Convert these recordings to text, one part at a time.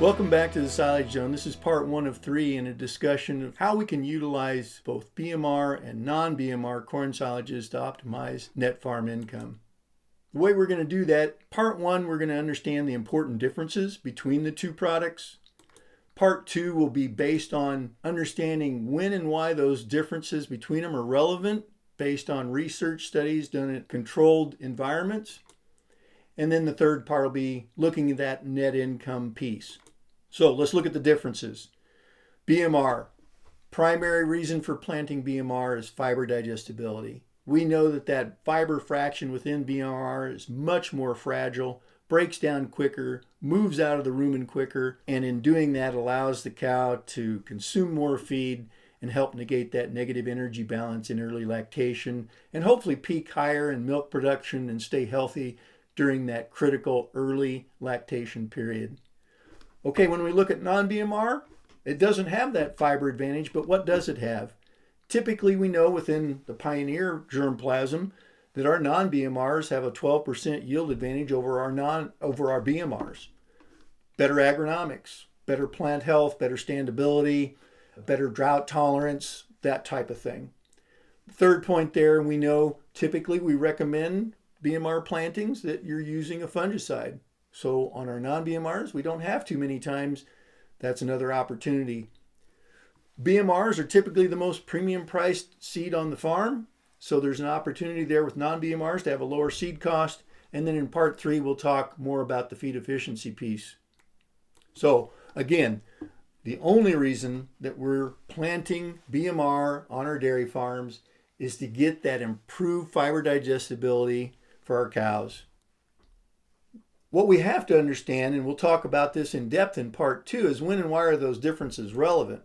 Welcome back to the Silage Zone. This is part 1 of 3 in a discussion of how we can utilize both BMR and non-BMR corn silages to optimize net farm income. The way we're going to do that, part 1, we're going to understand the important differences between the two products. Part 2 will be based on understanding when and why those differences between them are relevant based on research studies done in controlled environments. And then the third part will be looking at that net income piece. So let's look at the differences. BMR. Primary reason for planting BMR is fiber digestibility. We know that fiber fraction within BMR is much more fragile, breaks down quicker, moves out of the rumen quicker, and in doing that allows the cow to consume more feed and help negate that negative energy balance in early lactation and hopefully peak higher in milk production and stay healthy during that critical early lactation period. Okay, when we look at non-BMR, it doesn't have that fiber advantage, but what does it have? Typically, we know within the Pioneer germplasm that our non-BMRs have a 12% yield advantage over our BMRs. Better agronomics, better plant health, better standability, better drought tolerance, that type of thing. Third point there, we know typically we recommend BMR plantings that you're using a fungicide. So on our non-BMRs, we don't have too many times. That's another opportunity. BMRs are typically the most premium priced seed on the farm. So there's an opportunity there with non-BMRs to have a lower seed cost. And then in part 3, we'll talk more about the feed efficiency piece. So again, the only reason that we're planting BMR on our dairy farms is to get that improved fiber digestibility for our cows. What we have to understand, and we'll talk about this in depth in part 2, is when and why are those differences relevant?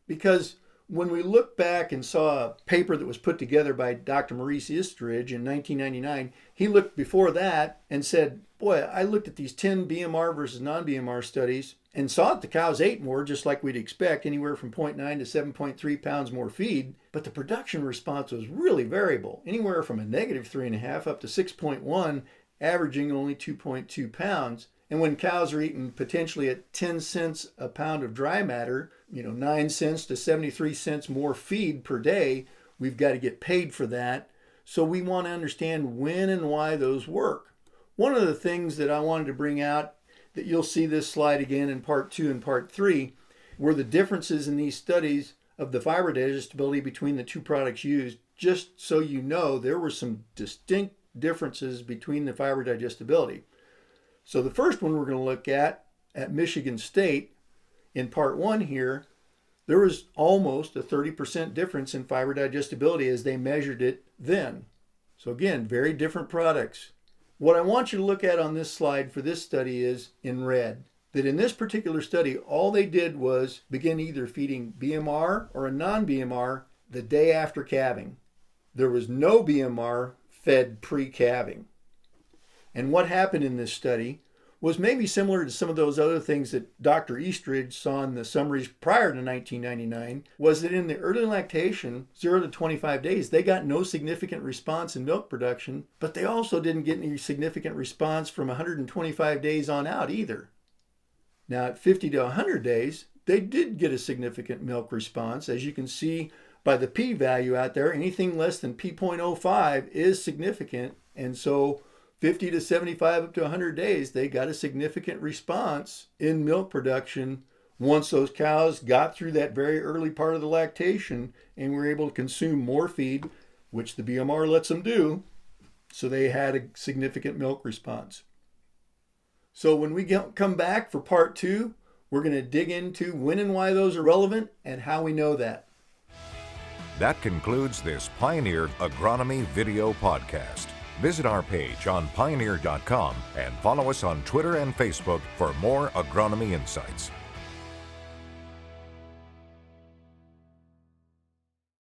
Because when we look back and saw a paper that was put together by Dr. Maurice Istridge in 1999, he looked before that and said, boy, I looked at these 10 BMR versus non-BMR studies and saw that the cows ate more, just like we'd expect, anywhere from 0.9 to 7.3 pounds more feed, but the production response was really variable, anywhere from a negative 3.5 up to 6.1, averaging only 2.2 pounds. And when cows are eating potentially at 10 cents a pound of dry matter, 9 cents to 73 cents more feed per day, we've got to get paid for that. So we want to understand when and why those work. One of the things that I wanted to bring out, that you'll see this slide again in part 2 and part 3, were the differences in these studies of the fiber digestibility between the two products used. Just so you know, there were some distinct differences between the fiber digestibility. So the first one we're going to look at Michigan State in part 1 here, there was almost a 30% difference in fiber digestibility as they measured it then. So again, very different products. What I want you to look at on this slide for this study is in red, that in this particular study, all they did was begin either feeding BMR or a non-BMR the day after calving. There was no BMR fed pre-calving. And what happened in this study was maybe similar to some of those other things that Dr. Eastridge saw in the summaries prior to 1999, was that in the early lactation, 0 to 25 days, they got no significant response in milk production, but they also didn't get any significant response from 125 days on out either. Now at 50 to 100 days, they did get a significant milk response. As you can see by the p-value out there, anything less than p.05 is significant. And so 50 to 75 up to 100 days, they got a significant response in milk production once those cows got through that very early part of the lactation and were able to consume more feed, which the BMR lets them do. So they had a significant milk response. So when we come back for part 2, we're going to dig into when and why those are relevant and how we know that. That concludes this Pioneer Agronomy video podcast. Visit our page on pioneer.com and follow us on Twitter and Facebook for more agronomy insights.